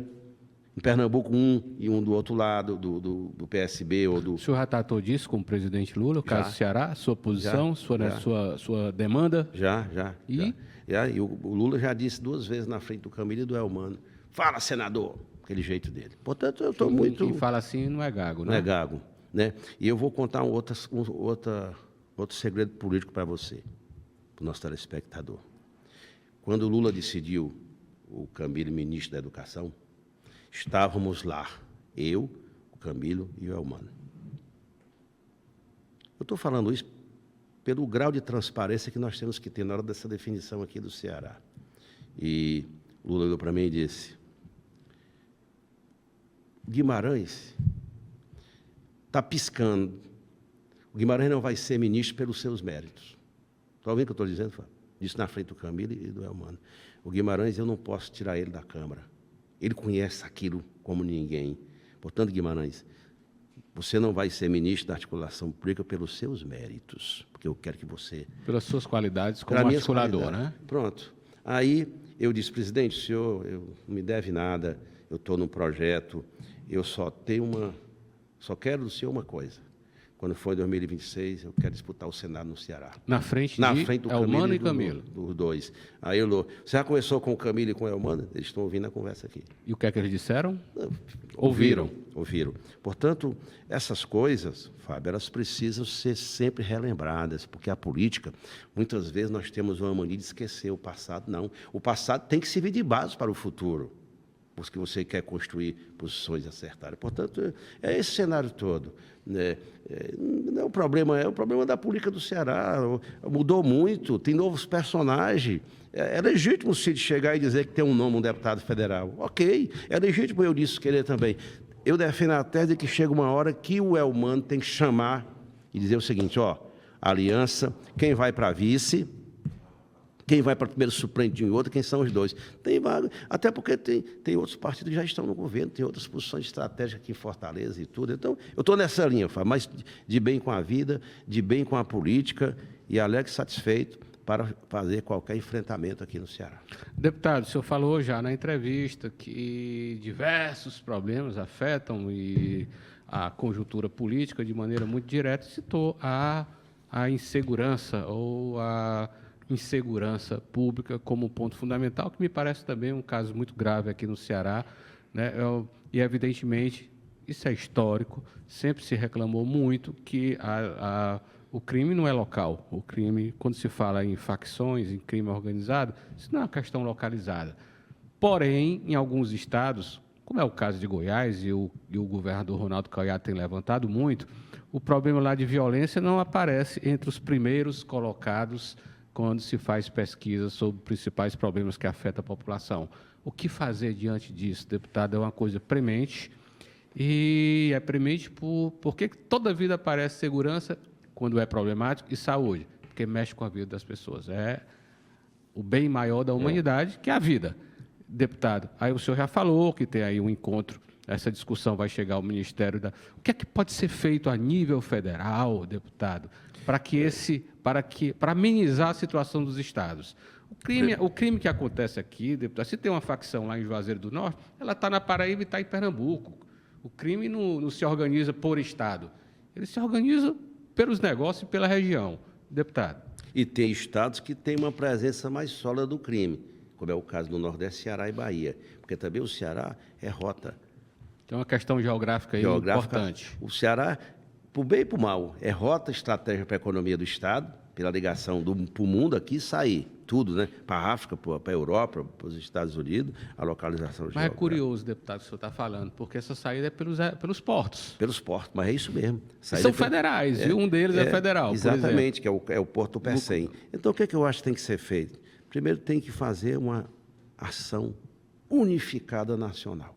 em Pernambuco, um e um do outro lado, do PSB ou do... O senhor já tratou disso com o presidente Lula, o caso do Ceará, sua posição, sua demanda? Já. E o Lula já disse 2 vezes na frente do Camilo e do Elmano, fala, senador, aquele jeito dele. Portanto, eu estou muito... Quem fala assim não é gago, né? Não é gago, né? E eu vou contar outro segredo político para você, para o nosso telespectador. Quando o Lula decidiu o Camilo ministro da Educação, estávamos lá, eu, o Camilo e o Elmano. Eu estou falando isso pelo grau de transparência que nós temos que ter na hora dessa definição aqui do Ceará. E o Lula olhou para mim e disse, Guimarães está piscando. O Guimarães não vai ser ministro pelos seus méritos. Está ouvindo o que eu estou dizendo, Fábio? Disse na frente do Camilo e do Elmano. O Guimarães, eu não posso tirar ele da Câmara. Ele conhece aquilo como ninguém. Portanto, Guimarães, você não vai ser ministro da articulação pública pelos seus méritos, porque eu quero que você... Pelas suas qualidades como articulador, né? Pronto. Aí eu disse, presidente, o senhor não me deve nada, eu estou num projeto, eu só quero do senhor uma coisa. Quando for em 2026, eu quero disputar o Senado no Ceará. Na frente do Elmano e Camilo. Dos 2. Aí eu você já conversou com o Camilo e com o Elmano? Eles estão ouvindo a conversa aqui. E o que é que eles disseram? Ouviram. Portanto, essas coisas, Fábio, elas precisam ser sempre relembradas, porque a política, muitas vezes nós temos uma mania de esquecer o passado. Não, o passado tem que servir de base para o futuro, porque você quer construir posições acertadas. Portanto, é esse cenário todo. Não é o problema da política do Ceará. Mudou muito, tem novos personagens. É legítimo o Cid chegar e dizer que tem um nome, um deputado federal. Ok, é legítimo eu disso querer também. Eu defendo a tese de que chega uma hora que o Elmano tem que chamar e dizer o seguinte, aliança, quem vai para vice... Quem vai para primeiro suplente de um e outro, quem são os 2? Tem vaga, até porque tem outros partidos que já estão no governo, tem outras posições estratégicas aqui em Fortaleza e tudo. Então, eu estou nessa linha, Fábio, mas de bem com a vida, de bem com a política e alegre e satisfeito para fazer qualquer enfrentamento aqui no Ceará. Deputado, o senhor falou já na entrevista que diversos problemas afetam a conjuntura política de maneira muito direta, citou a insegurança ou a insegurança pública como ponto fundamental, que me parece também um caso muito grave aqui no Ceará, né? E, evidentemente, isso é histórico, sempre se reclamou muito que o crime não é local. O crime, quando se fala em facções, em crime organizado, isso não é uma questão localizada. Porém, em alguns estados, como é o caso de Goiás, e o governador Ronaldo Caiado tem levantado muito, o problema lá de violência não aparece entre os primeiros colocados quando se faz pesquisa sobre os principais problemas que afetam a população. O que fazer diante disso, deputado, é uma coisa premente, e é premente porque toda vida aparece segurança quando é problemático, e saúde, porque mexe com a vida das pessoas. É o bem maior da humanidade, que é a vida. Deputado, aí o senhor já falou que tem aí um encontro, essa discussão vai chegar ao Ministério da... O que é que pode ser feito a nível federal, deputado, para amenizar a situação dos estados? O crime que acontece aqui, deputado, se tem uma facção lá em Juazeiro do Norte, ela está na Paraíba e está em Pernambuco. O crime não se organiza por estado, ele se organiza pelos negócios e pela região, deputado. E tem estados que têm uma presença mais sólida do crime, como é o caso do Nordeste, Ceará e Bahia, porque também o Ceará é rota. Tem uma questão geográfica aí importante. O Ceará, por bem e por mal, é rota estratégica para a economia do estado, pela ligação para o mundo aqui sair. Tudo, né? Para a África, para a Europa, para os Estados Unidos, a localização geográfica. Mas é curioso, deputado, o que o senhor está falando, porque essa saída é pelos portos. Pelos portos, mas é isso mesmo. São federais, viu? Um deles é federal, exatamente, que é o Porto do Pecém. Então, o que eu acho que tem que ser feito? Primeiro, tem que fazer uma ação unificada nacional.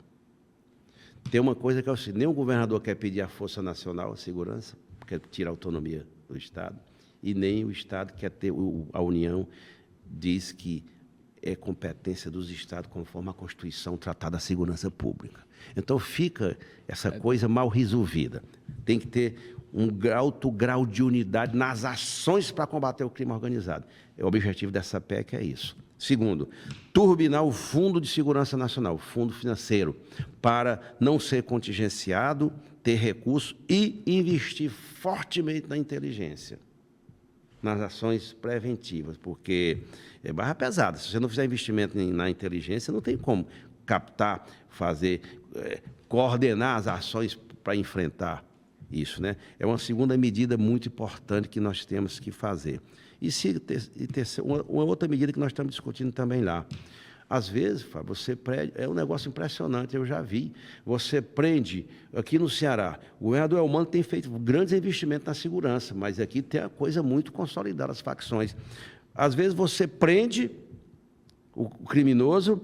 Tem uma coisa que é o seguinte, nenhum governador quer pedir à Força Nacional a segurança, quer tirar a autonomia do Estado, e nem o Estado quer ter, a União diz que é competência dos estados conforme a Constituição tratar da segurança pública. Então fica essa coisa mal resolvida. Tem que ter um alto grau de unidade nas ações para combater o crime organizado. O objetivo dessa PEC é isso. Segundo, turbinar o Fundo de Segurança Nacional, o fundo financeiro, para não ser contingenciado, ter recursos e investir fortemente na inteligência, nas ações preventivas, porque é barra pesada. Se você não fizer investimento na inteligência, não tem como captar, fazer, coordenar as ações para enfrentar isso, né? É uma segunda medida muito importante que nós temos que fazer. Uma outra medida que nós estamos discutindo também lá. Às vezes, Fábio, você prende, é um negócio impressionante, eu já vi. Você prende, aqui no Ceará, o governador Elmano tem feito grandes investimentos na segurança, mas aqui tem a coisa muito consolidada, as facções. Às vezes você prende o criminoso,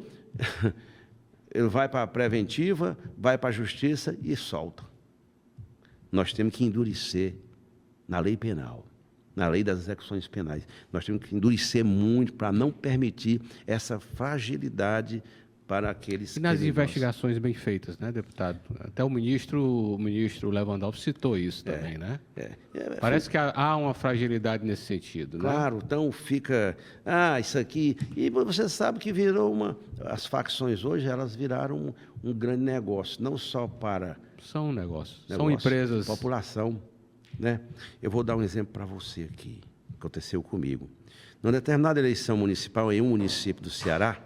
ele vai para a preventiva, vai para a justiça e solta. Nós temos que endurecer na lei penal, na lei das execuções penais. Nós temos que endurecer muito para não permitir essa fragilidade para aqueles... E nas investigações bem feitas, né, deputado? Até o ministro Lewandowski citou isso também, né? Parece que há uma fragilidade nesse sentido, né? Claro, então fica... isso aqui... E você sabe que virou uma... As facções hoje, elas viraram um grande negócio, não só para... São negócios, são empresas... População, né? Eu vou dar um exemplo para você aqui, que aconteceu comigo. Numa determinada eleição municipal, em um município do Ceará,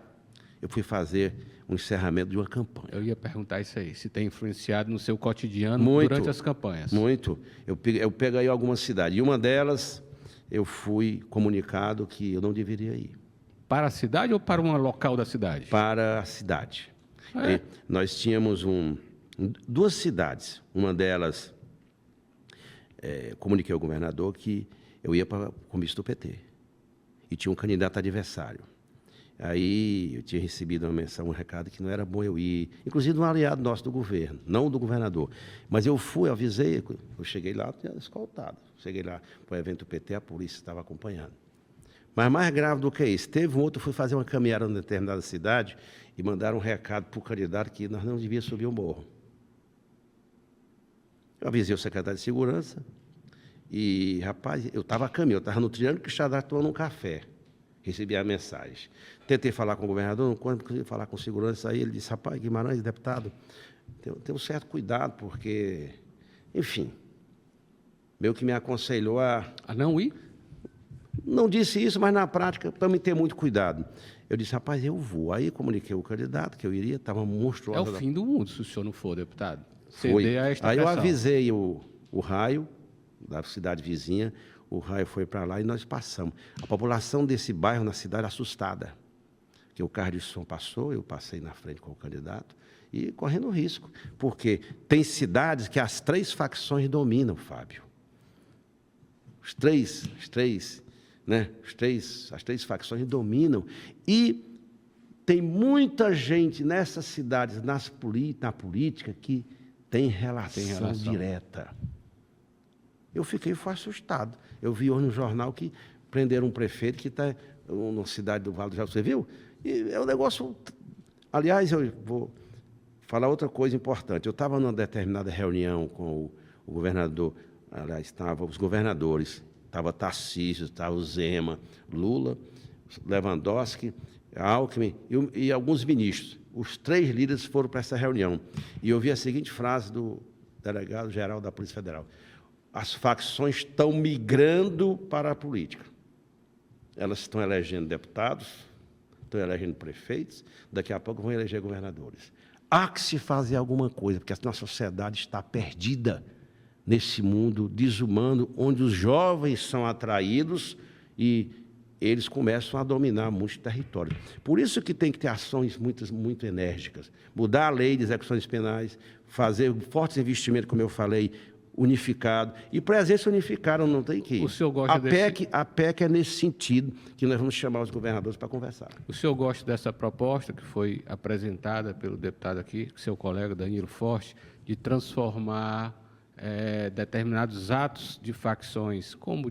eu fui fazer um encerramento de uma campanha. Eu ia perguntar isso aí, se tem influenciado no seu cotidiano durante as campanhas. Muito. Eu peguei algumas cidades. E uma delas, eu fui comunicado que eu não deveria ir. Para a cidade ou para um local da cidade? Para a cidade. Nós tínhamos duas cidades. Uma delas, comuniquei ao governador que eu ia para o comício do PT. E tinha um candidato adversário. Aí eu tinha recebido um recado que não era bom eu ir, inclusive de um aliado nosso do governo, não do governador. Mas eu fui, avisei, eu cheguei lá, tinha escoltado. Cheguei lá para o evento do PT, a polícia estava acompanhando. Mas mais grave do que isso, teve um outro, fui fazer uma caminhada em determinada cidade e mandaram um recado para o candidato que nós não devíamos subir o morro. Eu avisei o secretário de Segurança e, rapaz, eu estava a caminho, eu estava no Triângulo Quixadá tomando um café. Recebi a mensagem. Tentei falar com o governador, quando consegui falar com segurança, aí ele disse, rapaz, Guimarães, deputado, tem um certo cuidado, porque, enfim, meio que me aconselhou a não ir? Não disse isso, mas na prática, para me ter muito cuidado. Eu disse, rapaz, eu vou. Aí comuniquei o candidato que eu iria, estava monstruoso. É o fim do mundo, se o senhor não for, deputado. Foi. Aí eu avisei o raio da cidade vizinha, o raio foi para lá e nós passamos. A população desse bairro, na cidade, assustada. Porque o carro de som passou, eu passei na frente com o candidato e correndo risco. Porque tem cidades que as três facções dominam, Fábio. As três facções dominam. E tem muita gente nessas cidades, na política, que tem relação direta. Eu foi assustado. Eu vi hoje no jornal que prenderam um prefeito que está na cidade do Vale do Javari. Você viu? E é um negócio... Aliás, eu vou falar outra coisa importante. Eu estava numa determinada reunião com o governador, aliás, estavam os governadores, estava Tarcísio, estava o Zema, Lula, Lewandowski, Alckmin e alguns ministros. Os 3 líderes foram para essa reunião. E eu vi a seguinte frase do delegado-geral da Polícia Federal: as facções estão migrando para a política. Elas estão elegendo deputados, estão elegendo prefeitos, daqui a pouco vão eleger governadores. Há que se fazer alguma coisa, porque a nossa sociedade está perdida nesse mundo desumano, onde os jovens são atraídos e eles começam a dominar muitos territórios. Por isso que tem que ter ações muito enérgicas. Mudar a lei de execuções penais, fazer fortes investimentos, como eu falei, unificado. E presença unificada não tem que ir. O senhor gosta A PEC é nesse sentido que nós vamos chamar os governadores para conversar. O senhor gosta dessa proposta que foi apresentada pelo deputado aqui, seu colega Danilo Forte, de transformar determinados atos de facções, como o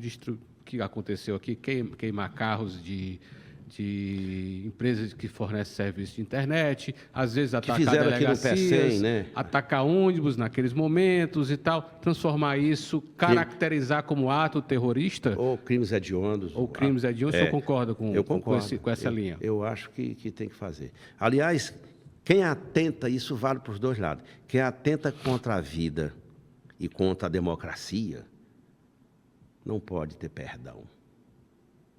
que aconteceu aqui, queimar carros de empresas que fornecem serviços de internet, às vezes atacar delegacias, né? Atacar ônibus naqueles momentos e tal, transformar isso, caracterizar como ato terrorista? Ou crimes hediondos. Ou crimes hediondos, o senhor concorda com essa linha? Eu acho que tem que fazer. Aliás, quem atenta, isso vale para os dois lados, quem atenta contra a vida e contra a democracia, não pode ter perdão.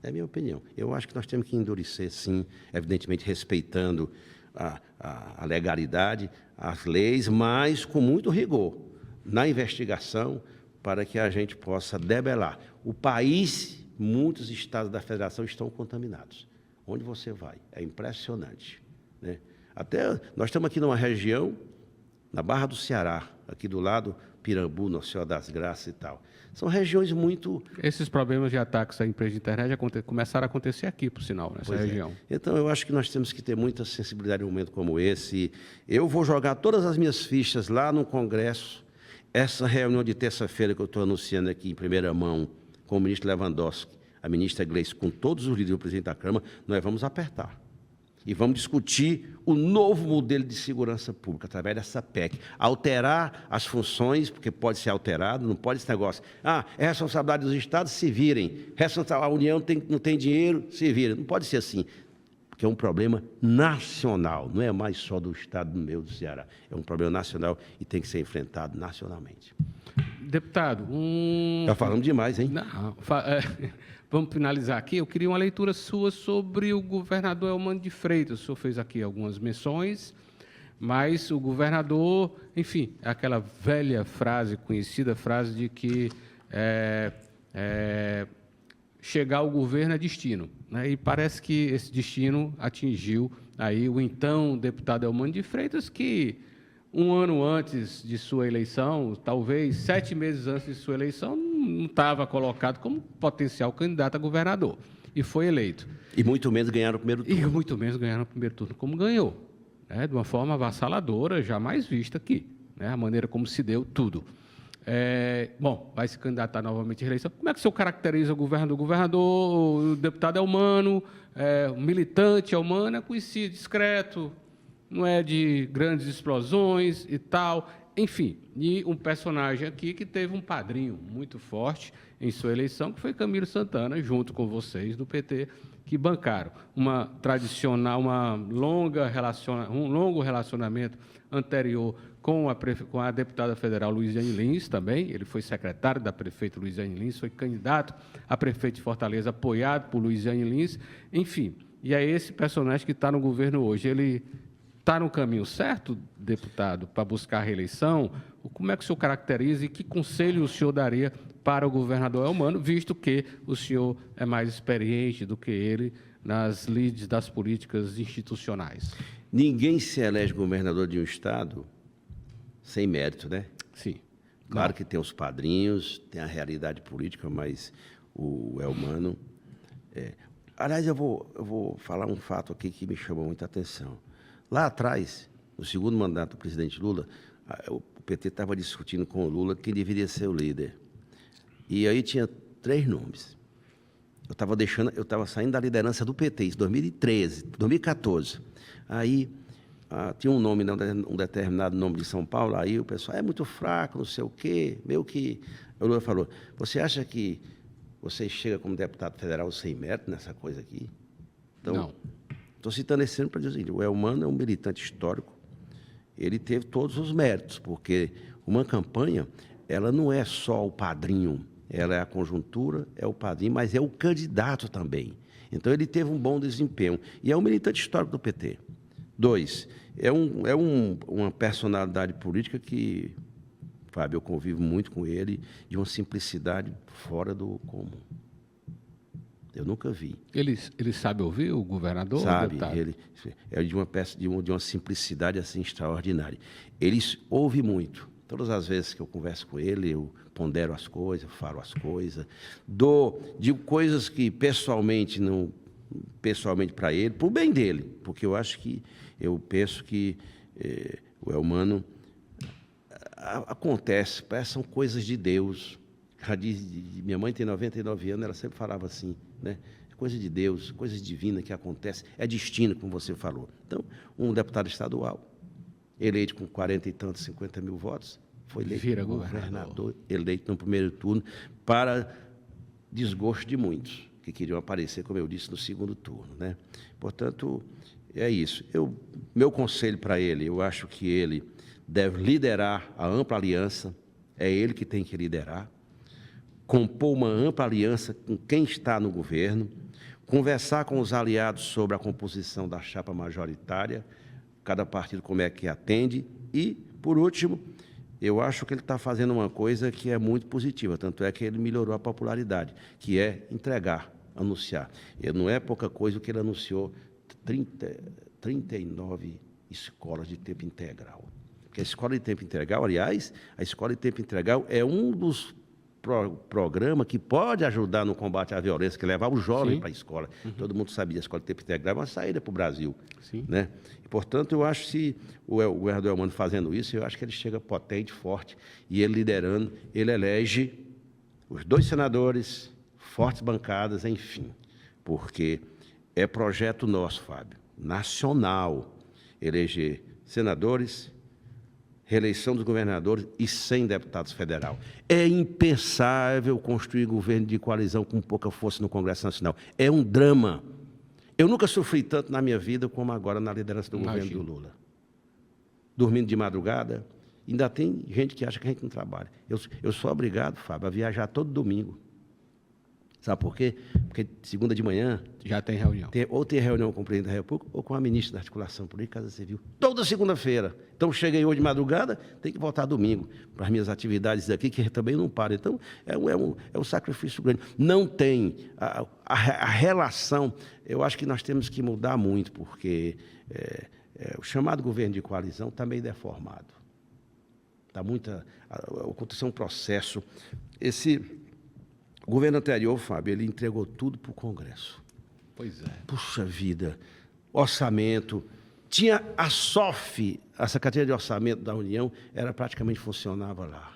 É a minha opinião. Eu acho que nós temos que endurecer, sim, evidentemente respeitando a legalidade, as leis, mas com muito rigor na investigação para que a gente possa debelar. O país, muitos estados da federação estão contaminados. Onde você vai? É impressionante, né? Até nós estamos aqui numa região, na Barra do Ceará, aqui do lado, Pirambu, Nossa Senhora das Graças e tal. São regiões muito... Esses problemas de ataques à empresa de internet começaram a acontecer aqui, por sinal, nessa região. Então, eu acho que nós temos que ter muita sensibilidade em um momento como esse. Eu vou jogar todas as minhas fichas lá no Congresso. Essa reunião de terça-feira que eu estou anunciando aqui em primeira mão com o ministro Lewandowski, a ministra Gleice, com todos os líderes do presidente da Câmara, nós vamos apertar. E vamos discutir o novo modelo de segurança pública, através dessa PEC. Alterar as funções, porque pode ser alterado, não pode esse negócio. É responsabilidade dos estados, se virem. A União não tem dinheiro, se virem. Não pode ser assim, porque é um problema nacional, não é mais só do estado do meu, do Ceará. É um problema nacional e tem que ser enfrentado nacionalmente. Deputado, Já falamos demais, hein? Não, vamos finalizar aqui. Eu queria uma leitura sua sobre o governador Eumano de Freitas. O senhor fez aqui algumas menções, mas o governador, enfim, aquela velha frase, conhecida frase de que chegar ao governo é destino, né? E parece que esse destino atingiu aí o então deputado Eumano de Freitas, que um ano antes de sua eleição, talvez 7 meses antes de sua eleição, não estava colocado como potencial candidato a governador. E foi eleito. E muito menos ganharam o primeiro turno. E muito menos ganharam o primeiro turno, como ganhou, né? De uma forma avassaladora, jamais vista aqui, né? A maneira como se deu tudo. Bom, vai se candidatar novamente à eleição. Como é que o senhor caracteriza o governador? O governador, o deputado Eumano, o militante Eumano, é conhecido, discreto, não é de grandes explosões e tal, enfim. E um personagem aqui que teve um padrinho muito forte em sua eleição, que foi Camilo Santana, junto com vocês do PT, que bancaram um longo relacionamento anterior com a deputada federal Luiziane Lins também. Ele foi secretário da prefeita Luiziane Lins, foi candidato a prefeito de Fortaleza, apoiado por Luiziane Lins, enfim. E é esse personagem que está no governo hoje. Ele está no caminho certo, deputado, para buscar a reeleição? Como é que o senhor caracteriza e que conselho o senhor daria para o governador Eumano, visto que o senhor é mais experiente do que ele nas lides das políticas institucionais? Ninguém se elege governador de um estado sem mérito, né? Sim. Claro que tem os padrinhos, tem a realidade política, mas o Eumano... Aliás, eu vou falar um fato aqui que me chamou muita atenção. Lá atrás, no segundo mandato do presidente Lula, o PT estava discutindo com o Lula quem deveria ser o líder. E aí tinha 3 nomes. Eu estava saindo da liderança do PT, isso 2013, 2014. Aí tinha um nome, um determinado nome de São Paulo, aí o pessoal, é muito fraco, não sei o quê, meio que... O Lula falou, você acha que você chega como deputado federal sem mérito nessa coisa aqui? Então, não. Estou citando esse ano para dizer o seguinte, o Elmano é um militante histórico, ele teve todos os méritos, porque uma campanha, ela não é só o padrinho, ela é a conjuntura, é o padrinho, mas é o candidato também. Então, ele teve um bom desempenho. E é um militante histórico do PT. 2, uma personalidade política que, Fábio, eu convivo muito com ele, de uma simplicidade fora do comum. Eu nunca vi. Ele sabe ouvir o governador? Sabe, ele é de uma simplicidade assim extraordinária. Ele ouve muito. Todas as vezes que eu converso com ele, eu pondero as coisas, falo as coisas, digo coisas que pessoalmente para ele, para o bem dele, porque eu penso que o Elmano acontece, são coisas de Deus. Minha mãe tem 99 anos, ela sempre falava assim, né? Coisa de Deus, coisa divina que acontece, é destino, como você falou. Então, um deputado estadual, eleito com 40 e tantos, 50 mil votos, foi eleito governador, eleito no primeiro turno, para desgosto de muitos, que queriam aparecer, como eu disse, no segundo turno, né? Portanto, é isso. Meu conselho para ele, eu acho que ele deve liderar a ampla aliança, é ele que tem que liderar, compor uma ampla aliança com quem está no governo, conversar com os aliados sobre a composição da chapa majoritária, cada partido como é que atende, e, por último, eu acho que ele está fazendo uma coisa que é muito positiva, tanto é que ele melhorou a popularidade, que é anunciar. E não é pouca coisa o que ele anunciou, 39 escolas de tempo integral. Porque a escola de tempo integral, aliás, a escola de tempo integral é um dos programa que pode ajudar no combate à violência, que levar o jovem para a escola. Todo mundo sabia, a escola de tempo integral é uma saída para o Brasil. Né? E, portanto, eu acho que se o governador Elmano fazendo isso, eu acho que ele chega potente, forte, e ele liderando, ele elege os 2 senadores, fortes bancadas, enfim, porque é projeto nosso, Fábio, nacional, eleger senadores, reeleição dos governadores e 100 deputados federal. É impensável construir governo de coalizão com pouca força no Congresso Nacional. É um drama. Eu nunca sofri tanto na minha vida como agora na liderança do governo do Lula. Dormindo de madrugada, ainda tem gente que acha que a gente não trabalha. Eu sou obrigado, Fábio, a viajar todo domingo. Sabe por quê? Porque segunda de manhã... Já tem reunião. Ou tem reunião com o presidente da República ou com a ministra da Articulação Política e Casa Civil. Toda segunda-feira. Então, cheguei hoje de madrugada, tem que voltar domingo para as minhas atividades daqui, que também não param. Então, é um sacrifício grande. Não tem a relação... Eu acho que nós temos que mudar muito, porque o chamado governo de coalizão está meio deformado. Aconteceu um processo... O governo anterior, Fábio, ele entregou tudo para o Congresso. Pois é. Puxa vida, orçamento. Tinha a SOF, a Secretaria de Orçamento da União, praticamente funcionava lá.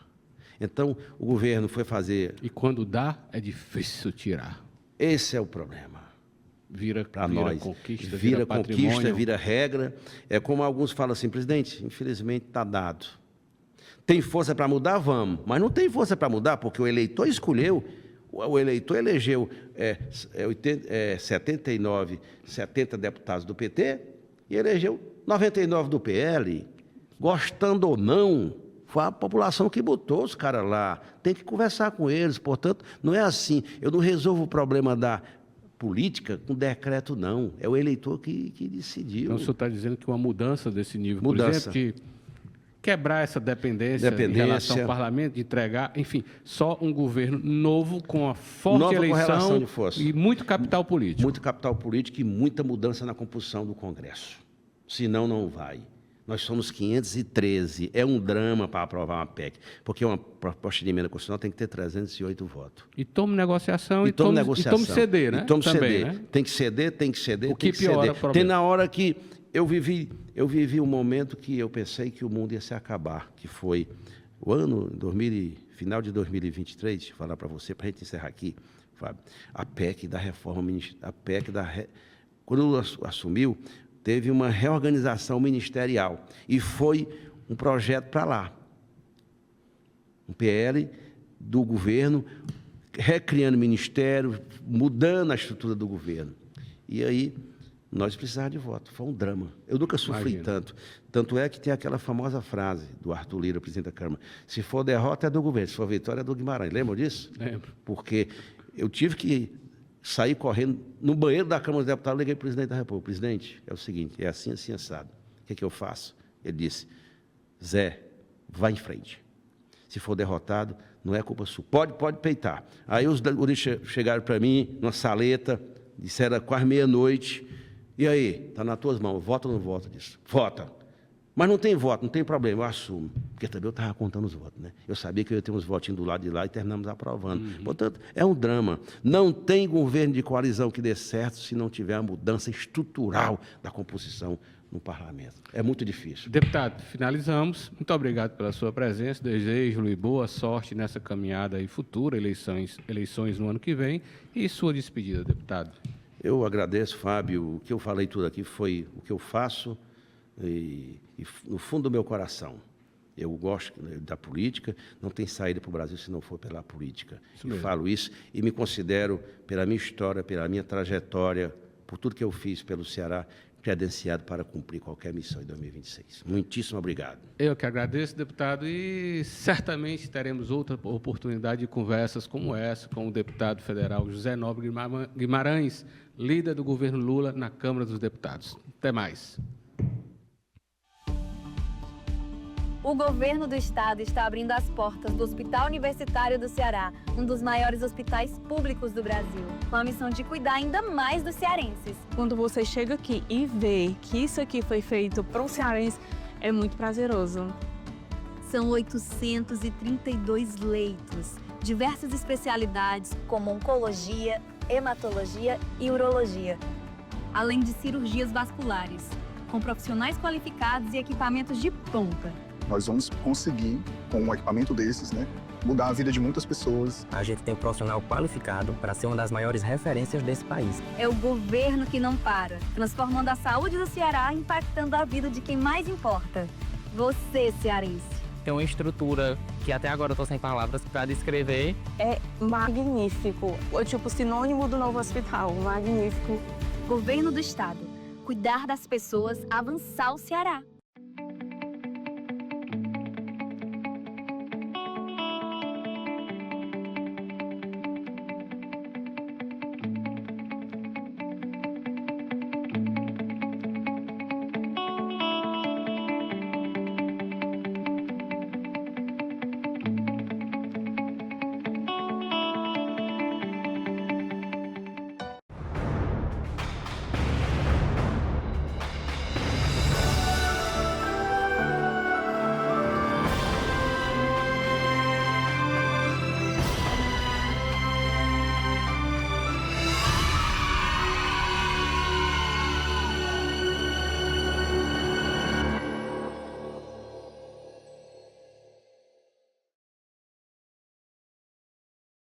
Então, o governo foi fazer... E quando dá, é difícil tirar. Esse é o problema. Vira conquista, vira conquista, vira regra. É como alguns falam assim, presidente, infelizmente está dado. Tem força para mudar? Vamos. Mas não tem força para mudar, porque o eleitor escolheu... O eleitor elegeu 79, 70 deputados do PT e elegeu 99 do PL. Gostando ou não, foi a população que botou os caras lá. Tem que conversar com eles. Portanto, não é assim. Eu não resolvo o problema da política com decreto, não. É o eleitor que decidiu. Então, o senhor está dizendo que uma mudança desse nível, por exemplo, de quebrar essa dependência em relação ao parlamento, de entregar, enfim, só um governo novo com a forte eleição de força. E muito capital político. Muito capital político e muita mudança na composição do Congresso. Senão, não vai. Nós somos 513. É um drama para aprovar uma PEC, porque uma proposta de emenda constitucional tem que ter 308 votos. E tome negociação e tome ceder, né? E tome também, ceder. Né? Tem que ceder. O que piora o problema. Tem na hora que... Eu vivi um momento que eu pensei que o mundo ia se acabar, que foi O ano, final de 2023, deixa eu falar para você, para a gente encerrar aqui, Fábio, a PEC da reforma, quando assumiu, teve uma reorganização ministerial e foi um projeto para lá. Um PL do governo, recriando o ministério, mudando a estrutura do governo. E aí, nós precisávamos de voto. Foi um drama. Eu nunca sofri tanto. Tanto é que tem aquela famosa frase do Arthur Lira, presidente da Câmara: se for derrota é do governo, se for vitória é do Guimarães. Lembram disso? Lembro. Porque eu tive que sair correndo no banheiro da Câmara dos Deputados, liguei para o presidente da República: presidente, é o seguinte, é assim, assim, assado. O que eu faço? Ele disse: Zé, vá em frente. Se for derrotado, não é culpa sua. Pode peitar. Aí os guris chegaram para mim, numa saleta, disseram quase meia-noite: e aí, está nas tuas mãos, vota ou não vota disso? Vota. Mas não tem voto, não tem problema, eu assumo. Porque também eu estava contando os votos, né? Eu sabia que eu ia ter uns votinhos do lado de lá e terminamos aprovando. Portanto, é um drama. Não tem governo de coalizão que dê certo se não tiver a mudança estrutural da composição no parlamento. É muito difícil. Deputado, finalizamos. Muito obrigado pela sua presença. Desejo-lhe boa sorte nessa caminhada aí futura, eleições no ano que vem. E sua despedida, deputado. Eu agradeço, Fábio. O que eu falei tudo aqui foi o que eu faço e no fundo do meu coração. Eu gosto da política, não tem saída para o Brasil se não for pela política. Eu falo isso e me considero, pela minha história, pela minha trajetória, por tudo que eu fiz pelo Ceará, credenciado para cumprir qualquer missão em 2026. Muitíssimo obrigado. Eu que agradeço, deputado, e certamente teremos outra oportunidade de conversas como essa com o deputado federal José Nobre Guimarães, líder do governo Lula na Câmara dos Deputados. Até mais. O governo do estado está abrindo as portas do Hospital Universitário do Ceará, um dos maiores hospitais públicos do Brasil, com a missão de cuidar ainda mais dos cearenses. Quando você chega aqui e vê que isso aqui foi feito para um cearense, é muito prazeroso. São 832 leitos, diversas especialidades como oncologia, hematologia e urologia, além de cirurgias vasculares, com profissionais qualificados e equipamentos de ponta. Nós vamos conseguir, com um equipamento desses, mudar a vida de muitas pessoas. A gente tem um profissional qualificado para ser uma das maiores referências desse país. É o governo que não para, transformando a saúde do Ceará, impactando a vida de quem mais importa. Você, cearense. Tem uma estrutura que até agora eu estou sem palavras para descrever. É magnífico. É tipo sinônimo do novo hospital. Magnífico. Governo do Estado. Cuidar das pessoas, avançar o Ceará.